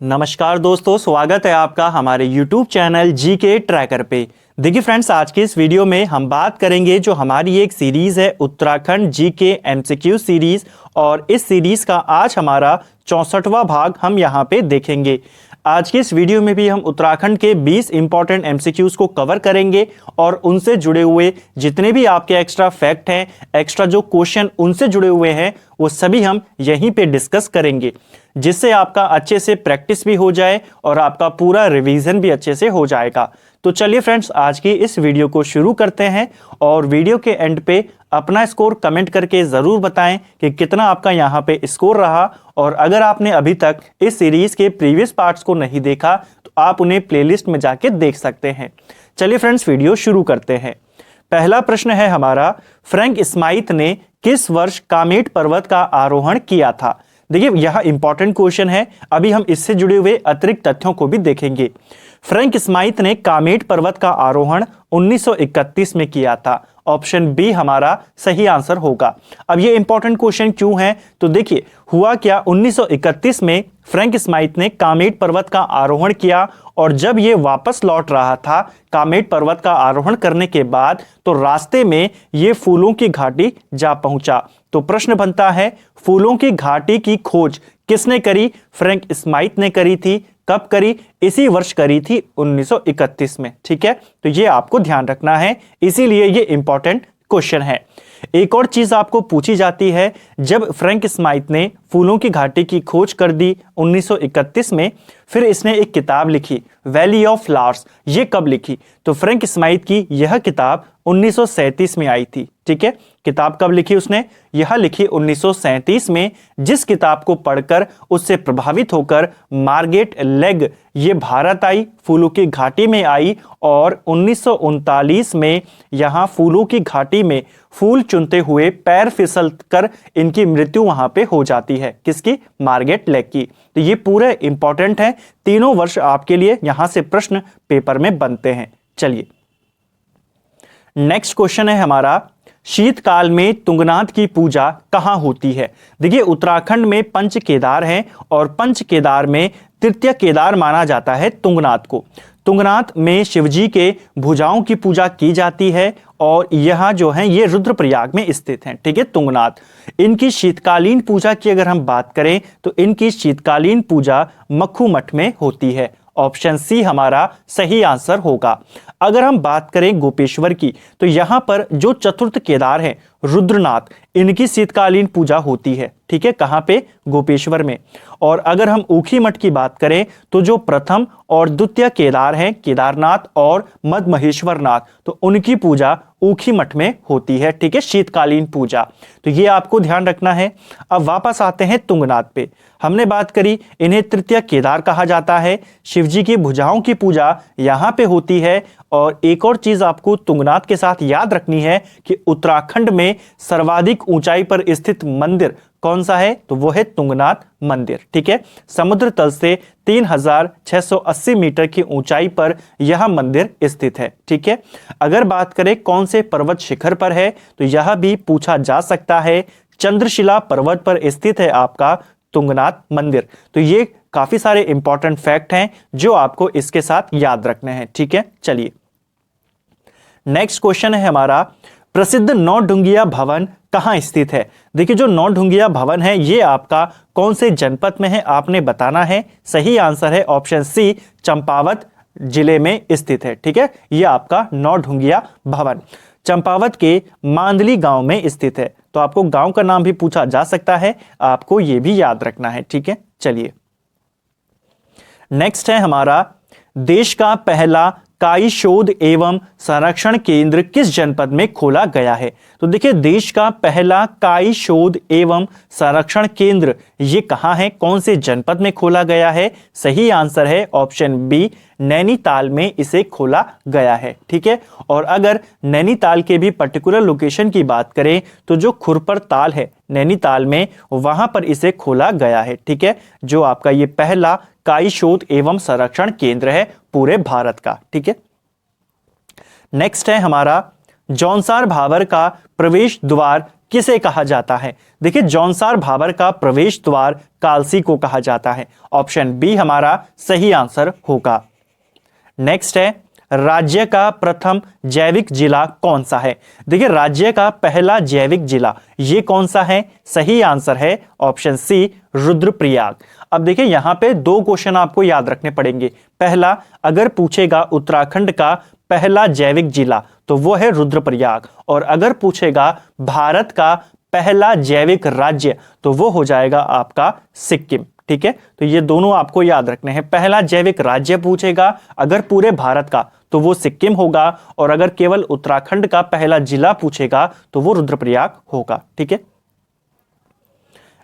नमस्कार दोस्तों, स्वागत है आपका हमारे YouTube चैनल जीके ट्रैकर पे। देखिए फ्रेंड्स, आज के इस वीडियो में हम बात करेंगे जो हमारी एक सीरीज़ है उत्तराखंड जीके एमसीक्यू सीरीज़, और इस सीरीज़ का आज हमारा 64वां भाग हम यहाँ पे देखेंगे। आज के इस वीडियो में भी हम उत्तराखंड के 20 इंपॉर्टेंट एमसीक्यूज़ को कवर करेंगे और उनसे जुड़े हुए जितने भी आपके एक्स्ट्रा फैक्ट हैं, एक्स्ट्रा जो क्वेश्चन उनसे जुड़े हुए हैं, वो सभी हम यहीं पे डिस्कस करेंगे, जिससे आपका अच्छे से प्रैक्टिस भी हो जाए और आपका पूरा रिवीजन भी अच्छे से हो जाएगा। तो चलिए फ्रेंड्स, आज की इस वीडियो को शुरू करते हैं और वीडियो के एंड पे अपना स्कोर कमेंट करके ज़रूर बताएं कि कितना आपका यहाँ पे स्कोर रहा। और अगर आपने अभी तक इस सीरीज़ के प्रीवियस पार्ट्स को नहीं देखा तो आप उन्हें प्लेलिस्ट में जाके देख सकते हैं। चलिए फ्रेंड्स, वीडियो शुरू करते हैं। पहला प्रश्न है हमारा, फ्रैंक स्माइथ ने किस वर्ष कामेट पर्वत का आरोहण किया था? देखिए, यह इंपॉर्टेंट क्वेश्चन है। अभी हम इससे जुड़े हुए अतिरिक्त तथ्यों को भी देखेंगे। फ्रैंक स्माइथ ने कामेट पर्वत का आरोहण 1931 में किया था। ऑप्शन बी हमारा सही आंसर होगा। अब ये इंपॉर्टेंट क्वेश्चन क्यों है, तो देखिए हुआ क्या, 1931 में फ्रैंक स्माइथ ने कामेट पर्वत का आरोहण किया और जब ये वापस लौट रहा था कामेट पर्वत का आरोहण करने के बाद, तो रास्ते में ये फूलों की घाटी जा पहुंचा। तो प्रश्न बनता है, फूलों की घाटी की खोज किसने करी? फ्रैंक स्माइथ ने करी थी। कब करी? इसी वर्ष करी थी, 1931 में। ठीक है, तो ये आपको ध्यान रखना है, इसीलिए ये इंपॉर्टेंट क्वेश्चन है। एक और चीज आपको पूछी जाती है, जब फ्रैंक स्माइथ ने फूलों की घाटी की खोज कर दी 1931 में, फिर इसने एक किताब लिखी वैली ऑफ फ्लावर्स। ये कब लिखी? तो फ्रैंक स्माइथ की यह किताब 1937 में आई थी। ठीक है, किताब कब लिखी उसने? यह लिखी 1937 में, जिस किताब को पढ़कर उससे प्रभावित होकर मार्गरेट लेग ये भारत आई, फूलों की घाटी में आई, और 1939 में यहाँ फूलों की घाटी में फूल चुनते हुए पैर फिसल कर इनकी मृत्यु वहां पे हो जाती है। किसकी? मार्गरेट लेग की। तो ये पूरे इंपॉर्टेंट है, तीनों वर्ष आपके लिए यहां से प्रश्न पेपर में बनते हैं। चलिए, नेक्स्ट क्वेश्चन है हमारा, शीतकाल में तुंगनाथ की पूजा कहां होती है? देखिए, उत्तराखंड में पंच केदार हैं और पंच केदार में तृतीय केदार माना जाता है तुंगनाथ को। तुंगनाथ में शिवजी के भुजाओं की पूजा की जाती है और यह जो है ये रुद्रप्रयाग में स्थित हैं। ठीक है, तुंगनाथ। इनकी शीतकालीन पूजा की अगर हम बात करें तो इनकी शीतकालीन पूजा मक्खू मठ में होती है। ऑप्शन सी हमारा सही आंसर होगा। अगर हम बात करें गोपेश्वर की, तो यहां पर जो चतुर्थ केदार है रुद्रनाथ, इनकी शीतकालीन पूजा होती है। ठीक है, कहां पे? गोपेश्वर में। और अगर हम ऊखी मठ की बात करें तो जो प्रथम और द्वितीय केदार हैं केदारनाथ और मद्महेश्वर नाथ, तो उनकी पूजा ऊखी मठ में होती है। ठीक है, शीतकालीन पूजा। तो ये आपको ध्यान रखना है। अब वापस आते हैं तुंगनाथ पे। हमने बात करी, इन्हें तृतीय केदार कहा जाता है। शिवजी की भुजाओं की पूजा यहां पे होती है। और एक और चीज आपको तुंगनाथ के साथ याद रखनी है कि उत्तराखंड में सर्वाधिक ऊंचाई पर स्थित मंदिर कौन सा है? तो वो है तुंगनाथ मंदिर। ठीक है, समुद्र तल से 3680 मीटर की ऊंचाई पर यह मंदिर स्थित है। ठीक है, अगर बात करें कौन से पर्वत शिखर पर है, तो यह भी पूछा जा सकता है। चंद्रशिला पर्वत पर स्थित है आपका तुंगनाथ मंदिर। तो ये काफी सारे इंपॉर्टेंट फैक्ट हैं जो आपको इसके साथ याद रखने हैं। ठीक है, चलिए, नेक्स्ट क्वेश्चन है हमारा, प्रसिद्ध नौढुंगिया भवन कहां स्थित है? देखिए, जो नौढुंगिया भवन है ये आपका कौन से जनपद में है आपने बताना है। सही आंसर है ऑप्शन सी, चंपावत जिले में स्थित है। ठीक है, ये आपका नौढुंगिया भवन चंपावत के मांदली गांव में स्थित है। तो आपको गांव का नाम भी पूछा जा सकता है, आपको ये भी याद रखना है। ठीक है, चलिए, नेक्स्ट है हमारा, देश का पहला काई शोध एवं संरक्षण केंद्र किस जनपद में खोला गया है? तो देखिए, देश का पहला काई शोध एवं संरक्षण केंद्र ये कहां है, कौन से जनपद में खोला गया है? सही आंसर है ऑप्शन बी, नैनीताल में इसे खोला गया है। ठीक है, और अगर नैनीताल के भी पर्टिकुलर लोकेशन की बात करें तो जो खुरपर ताल है नैनीताल में, वहां पर इसे खोला गया है। ठीक है, जो आपका ये पहला काई शोध एवं संरक्षण केंद्र है पूरे भारत का। ठीक है, नेक्स्ट है हमारा, जौनसार भाबर का प्रवेश द्वार किसे कहा जाता है? देखिए, जौनसार भाबर का प्रवेश द्वार कालसी को कहा जाता है। ऑप्शन बी हमारा सही आंसर होगा। नेक्स्ट है, राज्य का प्रथम जैविक जिला कौन सा है? देखिए, राज्य का पहला जैविक जिला ये कौन सा है? सही आंसर है ऑप्शन सी रुद्रप्रयाग। अब देखिए, यहां पे दो क्वेश्चन आपको याद रखने पड़ेंगे। पहला, अगर पूछेगा उत्तराखंड का पहला जैविक जिला तो वो है रुद्रप्रयाग, और अगर पूछेगा भारत का पहला जैविक राज्य तो वो हो जाएगा आपका सिक्किम। ठीक है, तो ये दोनों आपको याद रखने हैं। पहला जैविक राज्य पूछेगा अगर पूरे भारत का तो वो सिक्किम होगा, और अगर केवल उत्तराखंड का पहला जिला पूछेगा तो वो रुद्रप्रयाग होगा। ठीक है,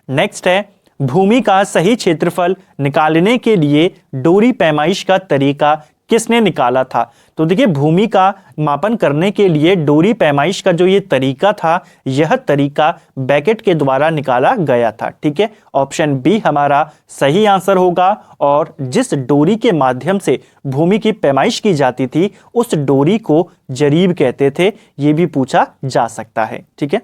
नेक्स्ट है, भूमि का सही क्षेत्रफल निकालने के लिए डोरी पैमाइश का तरीका किसने निकाला था? तो देखिए, भूमि का मापन करने के लिए डोरी पैमाइश का जो ये तरीका था, यह तरीका बेकेट के द्वारा निकाला गया था। ठीक है, ऑप्शन बी हमारा सही आंसर होगा। और जिस डोरी के माध्यम से भूमि की पैमाइश की जाती थी उस डोरी को जरीब कहते थे, ये भी पूछा जा सकता है। ठीक है,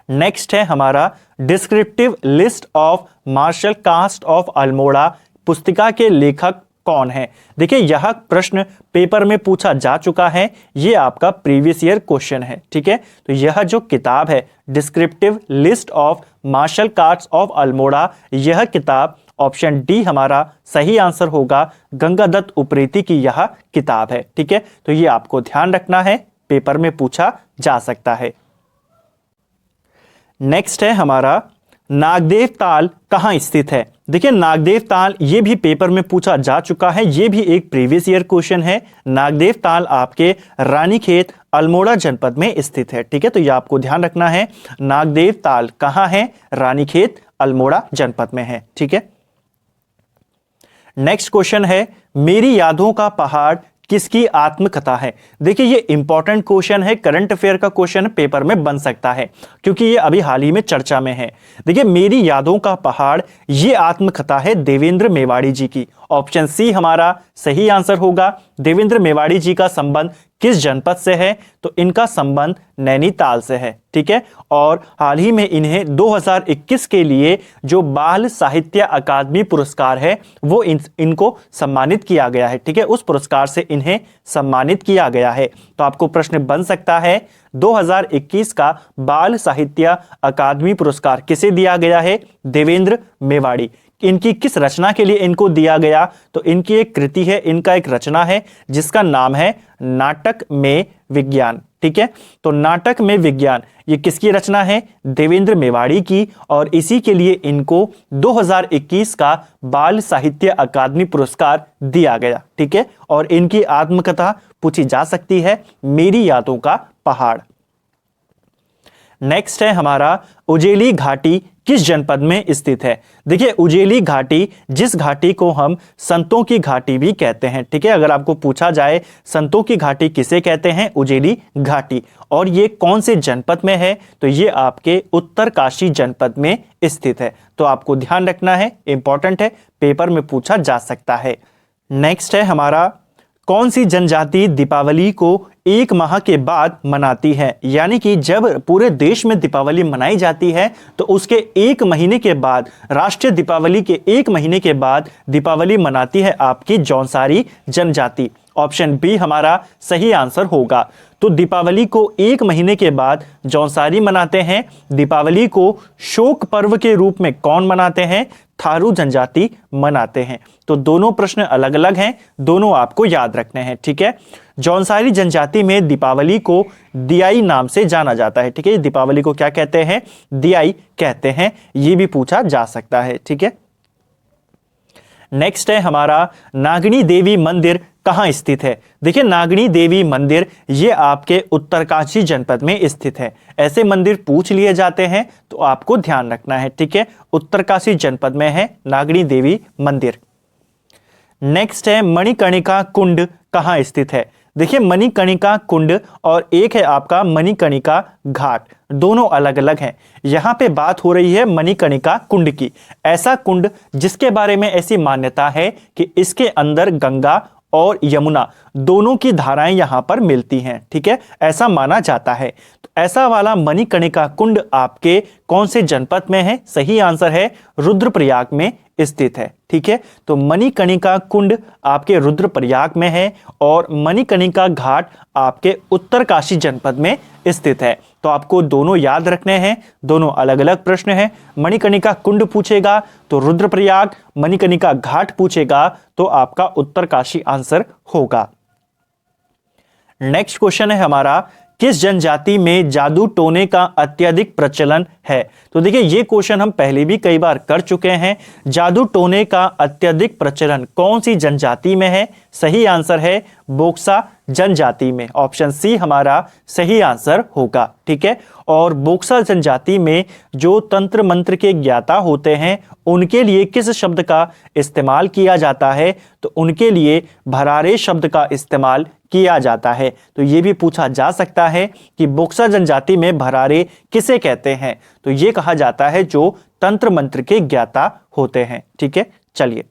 नेक्स्ट है हमारा descriptive list of martial caste of Almora पुस्तिका के लेखक कौन है? देखिए, यह प्रश्न पेपर में पूछा जा चुका है, ये आपका प्रीवियस ईयर क्वेश्चन है। ठीक है, तो यह जो किताब है descriptive list of martial caste of Almora, यह किताब ऑप्शन डी हमारा सही आंसर होगा। गंगादत्त उप्रेती की यह किताब है। ठीक है, तो ये आपको ध्यान रखना है, पेपर में पूछा जा सकता है। नेक्स्ट है हमारा नागदेव ताल कहां स्थित है? देखिए, नागदेव ताल ये भी पेपर में पूछा जा चुका है, ये भी एक प्रीवियस ईयर क्वेश्चन है। नागदेव ताल आपके रानीखेत अल्मोड़ा जनपद में स्थित है। ठीक है, तो ये आपको ध्यान रखना है, नागदेव ताल कहां है? रानीखेत अल्मोड़ा जनपद में है। ठीक है, नेक्स्ट क्वेश्चन है, मेरी यादों का पहाड़ किसकी आत्मकथा है? देखिए, ये इंपॉर्टेंट क्वेश्चन है, करंट अफेयर का क्वेश्चन पेपर में बन सकता है क्योंकि ये अभी हाल ही में चर्चा में है। देखिए, मेरी यादों का पहाड़ ये आत्मकथा है देवेंद्र मेवाड़ी जी की। ऑप्शन सी हमारा सही आंसर होगा। देवेंद्र मेवाड़ी जी का संबंध किस जनपद से है? तो इनका संबंध नैनीताल से है। ठीक है, और हाल ही में इन्हें 2021 के लिए जो बाल साहित्य अकादमी पुरस्कार है वो इनको सम्मानित किया गया है। ठीक है, उस पुरस्कार से इन्हें सम्मानित किया गया है। तो आपको प्रश्न बन सकता है 2021 का बाल साहित्य अकादमी पुरस्कार किसे दिया गया है? देवेंद्र मेवाड़ी। इनकी किस रचना के लिए इनको दिया गया? तो इनकी एक कृति है, इनका एक रचना है जिसका नाम है नाटक में विज्ञान। ठीक है, तो नाटक में विज्ञान ये किसकी रचना है? देवेंद्र मेवाड़ी की, और इसी के लिए इनको 2021 का बाल साहित्य अकादमी पुरस्कार दिया गया। ठीक है, और इनकी आत्मकथा पूछी जा सकती है, मेरी यादों का पहाड़। नेक्स्ट है हमारा उजेली घाटी किस जनपद में स्थित है? देखिए, उजेली घाटी, जिस घाटी को हम संतों की घाटी भी कहते हैं। ठीक है, अगर आपको पूछा जाए संतों की घाटी किसे कहते हैं? उजेली घाटी। और ये कौन से जनपद में है? तो ये आपके उत्तरकाशी जनपद में स्थित है। तो आपको ध्यान रखना है, इंपॉर्टेंट है, पेपर में पूछा जा सकता है। नेक्स्ट है हमारा, कौन सी जनजाति दीपावली को एक माह के बाद मनाती है? यानी कि जब पूरे देश में दीपावली मनाई जाती है तो उसके एक महीने के बाद, राष्ट्रीय दीपावली के एक महीने के बाद दीपावली मनाती है आपकी जौनसारी जनजाति। ऑप्शन बी हमारा सही आंसर होगा। तो दीपावली को एक महीने के बाद जौनसारी मनाते हैं। दीपावली को शोक पर्व के रूप में कौन मनाते हैं? थारू जनजाति मनाते हैं। तो दोनों प्रश्न अलग अलग हैं, दोनों आपको याद रखने हैं। ठीक है, जौनसारी जनजाति में दीपावली को दियाई नाम से जाना जाता है। ठीक है, दीपावली को क्या कहते हैं? दियाई कहते हैं, ये भी पूछा जा सकता है। ठीक है, नेक्स्ट है हमारा, नागिनी देवी मंदिर कहां स्थित है? देखिए, नागिनी देवी मंदिर ये आपके उत्तरकाशी जनपद में स्थित है। ऐसे मंदिर पूछ लिए जाते हैं तो आपको ध्यान रखना है। ठीक है, उत्तरकाशी जनपद में है नागिनी देवी मंदिर। नेक्स्ट है, मणिकर्णिका कुंड कहां स्थित है? देखिए, मणिकर्णिका कुंड और एक है आपका मणिकर्णिका घाट, दोनों अलग अलग हैं। यहां पे बात हो रही है मणिकर्णिका कुंड की। ऐसा कुंड जिसके बारे में ऐसी मान्यता है कि इसके अंदर गंगा और यमुना दोनों की धाराएं यहां पर मिलती हैं, ठीक है, ऐसा माना जाता है। तो ऐसा वाला मणिकर्णिका कुंड आपके कौन से जनपद में है? सही आंसर है रुद्रप्रयाग में स्थित है, ठीक है। तो मणिकर्णिका कुंड आपके रुद्रप्रयाग में है और मणिकर्णिका घाट आपके उत्तरकाशी जनपद में स्थित है। तो आपको दोनों याद रखने हैं, दोनों अलग अलग प्रश्न हैं। मणिकर्णिका कुंड पूछेगा तो रुद्रप्रयाग, मणिकर्णिका घाट पूछेगा तो आपका उत्तरकाशी आंसर होगा। नेक्स्ट क्वेश्चन है हमारा, किस जनजाति में जादू टोने का अत्यधिक प्रचलन है? तो देखिए ये क्वेश्चन हम पहले भी कई बार कर चुके हैं। जादू टोने का अत्यधिक प्रचलन कौन सी जनजाति में है? सही आंसर है बोक्सा जनजाति में। ऑप्शन सी हमारा सही आंसर होगा, ठीक है। और बोक्सा जनजाति में जो तंत्र मंत्र के ज्ञाता होते हैं उनके लिए किस शब्द का इस्तेमाल किया जाता है? तो उनके लिए भरारे शब्द का इस्तेमाल किया जाता है। तो ये भी पूछा जा सकता है कि बोक्सा जनजाति में भरारे किसे कहते हैं? तो ये कहा जाता है जो तंत्र मंत्र के ज्ञाता होते हैं, ठीक है। चलिए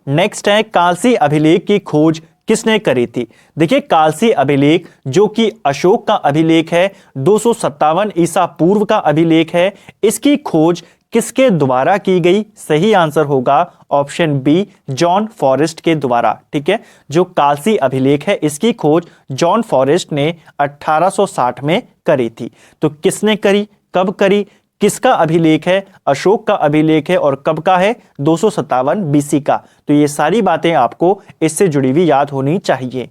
नेक्स्ट है, कालसी अभिलेख की खोज किसने करी थी? देखिए कालसी अभिलेख जो कि अशोक का अभिलेख है, 257 ईसा पूर्व का अभिलेख है, इसकी खोज किसके द्वारा की गई? सही आंसर होगा ऑप्शन बी जॉन फॉरेस्ट के द्वारा, ठीक है। जो कालसी अभिलेख है इसकी खोज जॉन फॉरेस्ट ने 1860 में करी थी। तो किसने करी, कब करी, किसका अभिलेख है? अशोक का अभिलेख है और कब का है? 257 बीसी का। तो ये सारी बातें आपको इससे जुड़ी हुई याद होनी चाहिए।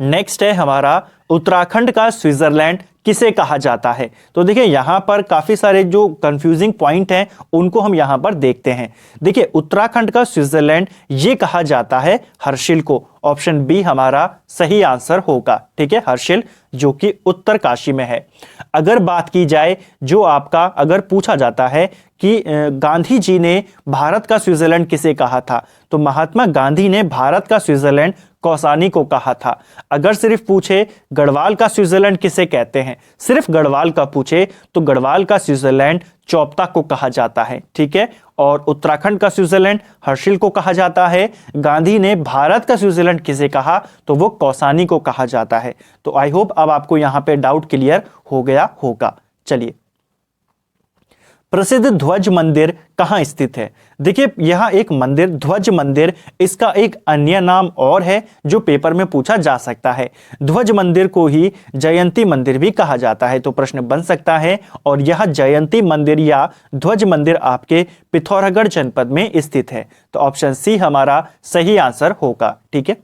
नेक्स्ट है हमारा, उत्तराखंड का स्विट्जरलैंड किसे कहा जाता है? तो देखिए यहां पर काफी सारे जो कंफ्यूजिंग पॉइंट हैं उनको हम यहां पर देखते हैं। देखिए उत्तराखंड का स्विट्जरलैंड ये कहा जाता है हर्षिल को। ऑप्शन बी हमारा सही आंसर होगा, ठीक है, हर्षिल जो कि उत्तरकाशी में है। अगर बात की जाए जो आपका अगर पूछा जाता है कि गांधी जी ने भारत का स्विट्जरलैंड किसे कहा था? तो महात्मा गांधी ने भारत का स्विट्जरलैंड कौसानी को कहा था। अगर सिर्फ पूछे गढ़वाल का स्विट्जरलैंड किसे कहते हैं, सिर्फ गढ़वाल का पूछे तो गढ़वाल का स्विट्जरलैंड चौपता को कहा जाता है, ठीक है। और उत्तराखंड का स्विट्जरलैंड हर्षिल को कहा जाता है। गांधी ने भारत का स्विट्जरलैंड किसे कहा? तो वो कौसानी को कहा जाता है। तो आई होप अब आपको यहां पे डाउट क्लियर हो गया होगा। चलिए, प्रसिद्ध ध्वज मंदिर कहां स्थित है? देखिए यहां एक मंदिर ध्वज मंदिर, इसका एक अन्य नाम और है जो पेपर में पूछा जा सकता है। ध्वज मंदिर को ही जयंती मंदिर भी कहा जाता है। तो प्रश्न बन सकता है और यह जयंती मंदिर या ध्वज मंदिर आपके पिथौरागढ़ जनपद में स्थित है। तो ऑप्शन सी हमारा सही आंसर होगा, ठीक है।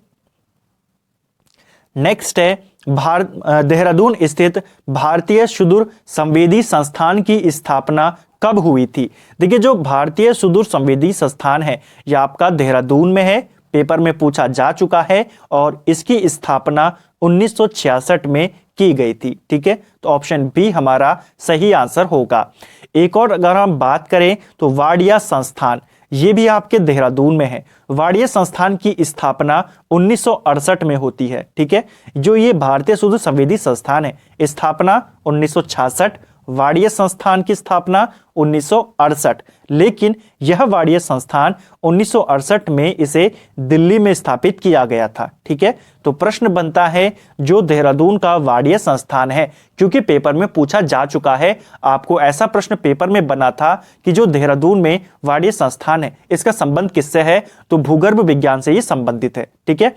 नेक्स्ट है, देहरादून स्थित भारतीय सुदूर संवेदी संस्थान की स्थापना कब हुई थी? देखिए जो भारतीय सुदूर संवेदी संस्थान है यह आपका देहरादून में है, पेपर में पूछा जा चुका है और इसकी स्थापना 1966 में की गई थी, ठीक है। तो ऑप्शन बी हमारा सही आंसर होगा। एक और अगर हम बात करें तो वाडिया संस्थान, ये भी आपके देहरादून में है। वाडिया संस्थान की स्थापना 1968 में होती है, ठीक है। जो ये भारतीय सुदूर संवेदी संस्थान है, स्थापना 1966, वाडिया संस्थान की स्थापना 1968। लेकिन यह वाडिया संस्थान 1968 में इसे दिल्ली में स्थापित किया गया था, ठीक है। तो प्रश्न बनता है जो देहरादून का वाडिया संस्थान है, क्योंकि पेपर में पूछा जा चुका है, आपको ऐसा प्रश्न पेपर में बना था कि जो देहरादून में वाडिया संस्थान है इसका संबंध किससे है? तो भूगर्भ विज्ञान से ये संबंधित है, ठीक है।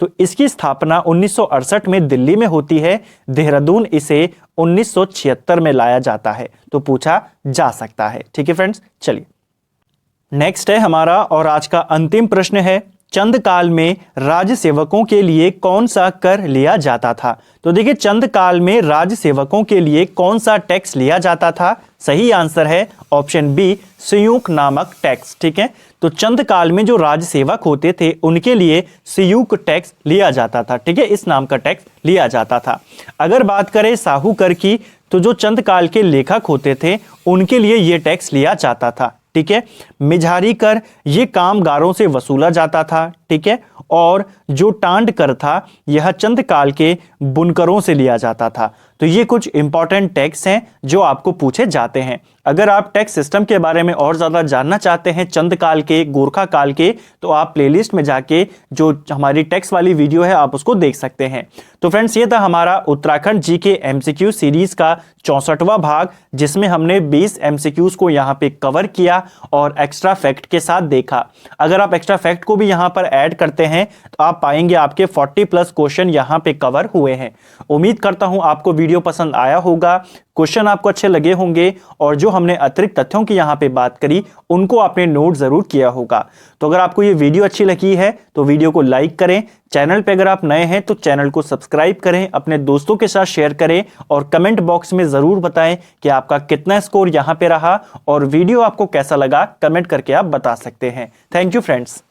तो इसकी स्थापना 1968 में दिल्ली में होती है, देहरादून इसे 1976 में लाया जाता है। तो पूछा जा सकता है, ठीक है फ्रेंड्स। चलिए नेक्स्ट है हमारा और आज का अंतिम प्रश्न है, चंद काल में राज्य सेवकों के लिए कौन सा कर लिया जाता था? तो देखिए चंद काल में राज्य सेवकों के लिए कौन सा टैक्स लिया जाता था? सही आंसर है ऑप्शन बी संयुक्त नामक टैक्स, ठीक है। तो चंद काल में जो राज्य सेवक होते थे उनके लिए संयुक्त टैक्स लिया जाता था, ठीक है, इस नाम का टैक्स लिया जाता था। अगर बात करें साहू कर की, तो जो चंद काल के लेखक होते थे उनके लिए यह टैक्स लिया जाता था, ठीक है। मिझारी कर ये कामगारों से वसूला जाता था, ठीक है। और जो टांड कर था यह चंद काल के बुनकरों से लिया जाता था। तो ये कुछ इंपॉर्टेंट टैक्स हैं जो आपको पूछे जाते हैं। अगर आप टैक्स सिस्टम के बारे में और ज़्यादा जानना चाहते हैं, चंद काल के, गोरखा काल के, तो आप प्लेलिस्ट में जाके जो हमारी टैक्स वाली वीडियो है आप उसको देख सकते हैं। तो फ्रेंड्स, ये था हमारा उत्तराखंड जीके एमसीक्यू सीरीज का 64वां भाग, जिसमें हमने 20 एमसीक्यूज को यहाँ पे कवर किया और एक्स्ट्रा फैक्ट के साथ देखा। अगर आप एक्स्ट्रा फैक्ट को भी यहाँ पर ऐड करते हैं तो आप पाएंगे आपके 40+ क्वेश्चन यहाँ पे कवर हुए हैं। उम्मीद करता हूँ आपको वीडियो पसंद आया होगा, क्वेश्चन आपको अच्छे लगे होंगे और जो हमने अतिरिक्त तथ्यों की यहाँ पे बात करी उनको आपने नोट जरूर किया होगा। तो अगर आपको ये वीडियो अच्छी लगी है तो वीडियो को लाइक करें, चैनल पे अगर आप नए हैं तो चैनल को सब्सक्राइब करें, अपने दोस्तों के साथ शेयर करें और कमेंट बॉक्स में जरूर बताएं कि आपका कितना स्कोर यहाँ पे रहा और वीडियो आपको कैसा लगा, कमेंट करके आप बता सकते हैं। Thank you friends.